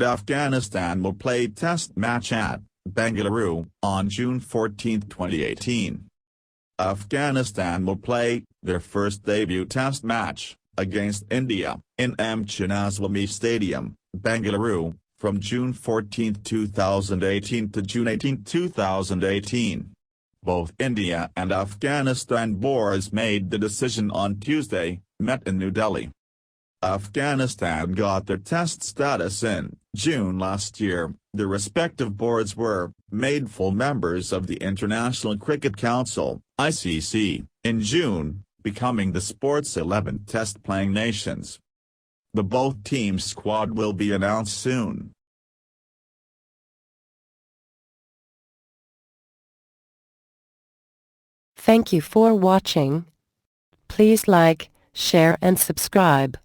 Afghanistan will play test match at Bangalore on June 14, 2018. Afghanistan will play their first debut test match against India in M. Chinnaswamy Stadium, Bangalore, from June 14, 2018 to June 18, 2018. Both India and Afghanistan boards made the decision on Tuesday, met in New Delhi. Afghanistan got their test status in June last year. The respective boards were made full members of the International Cricket Council (ICC) in June, becoming the sport's 11th test-playing nations. The both teams' squad will be announced soon. Thank you for watching. Please like, share and subscribe.